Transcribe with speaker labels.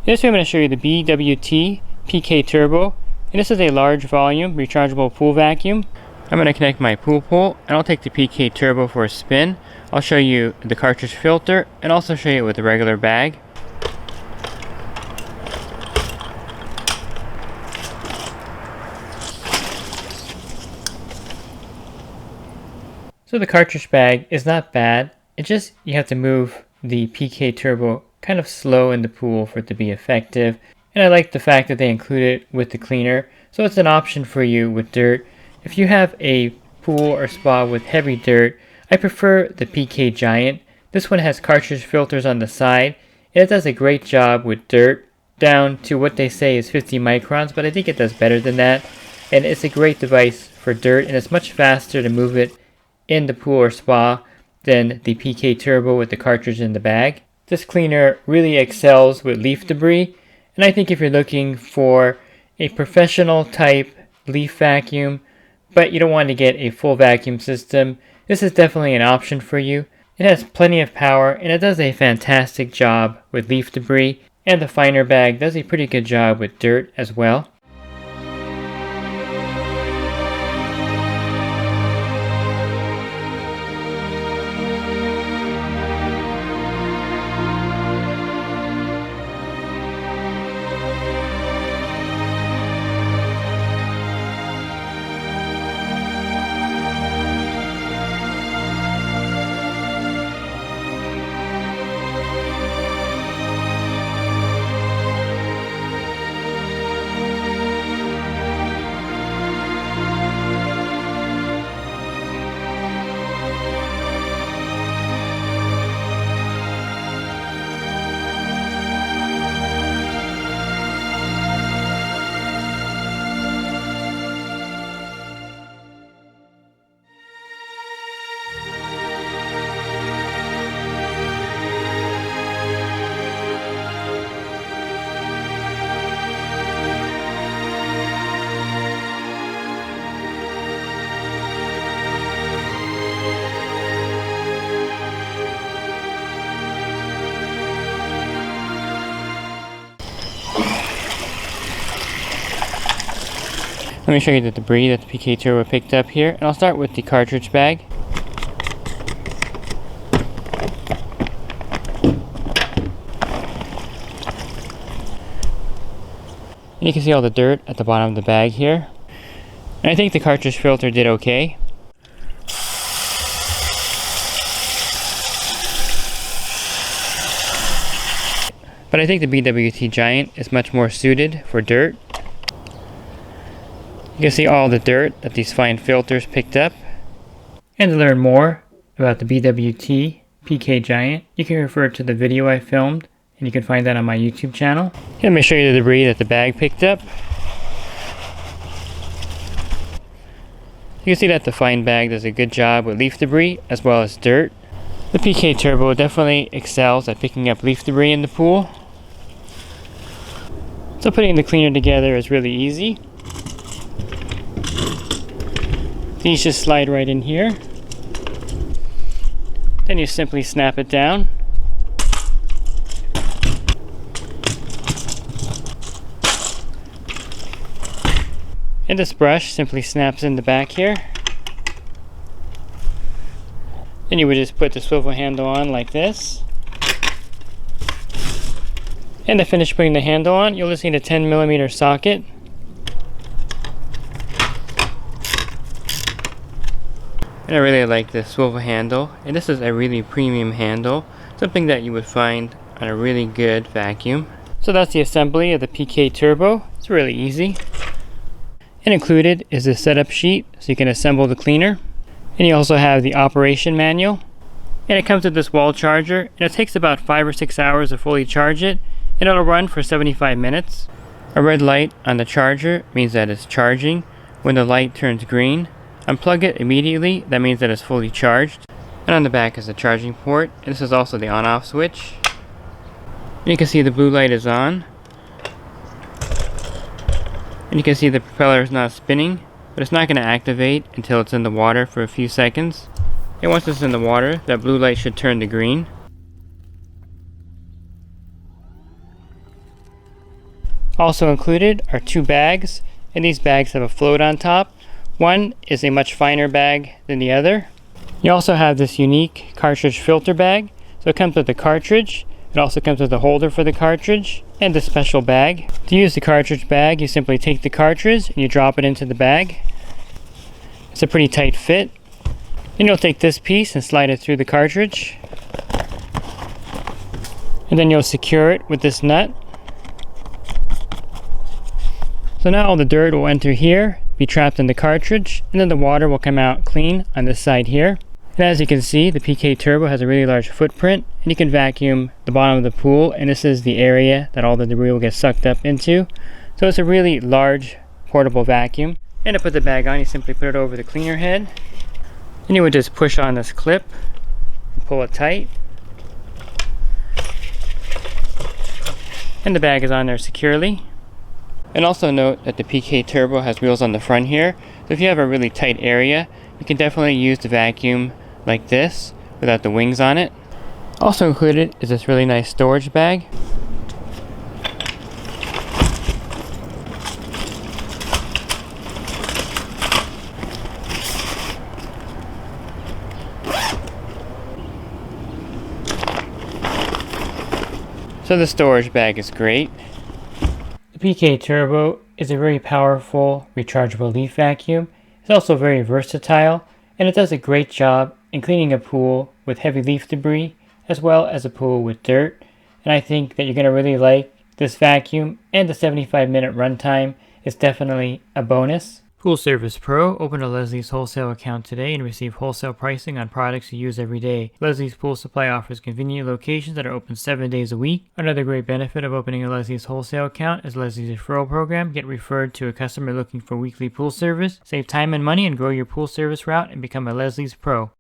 Speaker 1: This way I'm going to show you the BWT PK Turbo, and this is a large volume rechargeable pool vacuum. I'm going to connect my pool pole, and I'll take the PK Turbo for a spin. I'll show you the cartridge filter, and also show you it with the regular bag. So the cartridge bag is not bad, it's just you have to move the PK Turbo kind of slow in the pool for it to be effective. And I like the fact that they include it with the cleaner, so it's an option for you with dirt. If you have a pool or spa with heavy dirt, I prefer the PK Giant. This one has cartridge filters on the side, and it does a great job with dirt, down to what they say is 50 microns, but I think it does better than that. And it's a great device for dirt, and it's much faster to move it in the pool or spa than the PK Turbo with the cartridge in the bag. This cleaner really excels with leaf debris, and I think if you're looking for a professional type leaf vacuum, but you don't want to get a full vacuum system, this is definitely an option for you. It has plenty of power, and it does a fantastic job with leaf debris, and the finer bag does a pretty good job with dirt as well. Let me show you the debris that the PK Turbo picked up here, and I'll start with the cartridge bag. And you can see all the dirt at the bottom of the bag here. And I think the cartridge filter did okay. But I think the BWT Giant is much more suited for dirt. You can see all the dirt that these fine filters picked up. And to learn more about the BWT PK Giant, you can refer to the video I filmed, and you can find that on my YouTube channel. Let me show you the debris that the bag picked up. You can see that the fine bag does a good job with leaf debris as well as dirt. The PK Turbo definitely excels at picking up leaf debris in the pool. So putting the cleaner together is really easy. These just slide right in here. Then you simply snap it down. And this brush simply snaps in the back here. Then you would just put the swivel handle on like this. And to finish putting the handle on, you'll just need a 10mm socket. And I really like this swivel handle, and this is a really premium handle, something that you would find on a really good vacuum. So that's the assembly of the PK Turbo. It's really easy. And included is a setup sheet so you can assemble the cleaner. And you also have the operation manual. And it comes with this wall charger, and it takes about 5 or 6 hours to fully charge it, and it'll run for 75 minutes. A red light on the charger means that it's charging. When the light turns green, unplug it immediately, that means that it's fully charged. And on the back is the charging port, and this is also the on-off switch. And you can see the blue light is on. And you can see the propeller is not spinning, but it's not going to activate until it's in the water for a few seconds. And once it's in the water, that blue light should turn to green. Also included are 2 bags, and these bags have a float on top. One is a much finer bag than the other. You also have this unique cartridge filter bag. So it comes with the cartridge. It also comes with a holder for the cartridge and a special bag. To use the cartridge bag, you simply take the cartridge and you drop it into the bag. It's a pretty tight fit. Then you'll take this piece and slide it through the cartridge. And then you'll secure it with this nut. So now all the dirt will enter here, be trapped in the cartridge, and then the water will come out clean on this side here. And as you can see, the PK Turbo has a really large footprint, and you can vacuum the bottom of the pool, and this is the area that all the debris will get sucked up into. So it's a really large portable vacuum. And to put the bag on, you simply put it over the cleaner head, and you would just push on this clip and pull it tight. And the bag is on there securely. And also note that the PK Turbo has wheels on the front here, so if you have a really tight area, you can definitely use the vacuum like this without the wings on it. Also included is this really nice storage bag. So the storage bag is great. The PK Turbo is a very powerful rechargeable leaf vacuum. It's also very versatile, and it does a great job in cleaning a pool with heavy leaf debris as well as a pool with dirt. And I think that you're going to really like this vacuum, and the 75-minute runtime is definitely a bonus. Pool Service Pro, open a Leslie's wholesale account today and receive wholesale pricing on products you use every day. Leslie's Pool Supply offers convenient locations that are open 7 days a week. Another great benefit of opening a Leslie's wholesale account is Leslie's referral program. Get referred to a customer looking for weekly pool service. Save time and money and grow your pool service route and become a Leslie's Pro.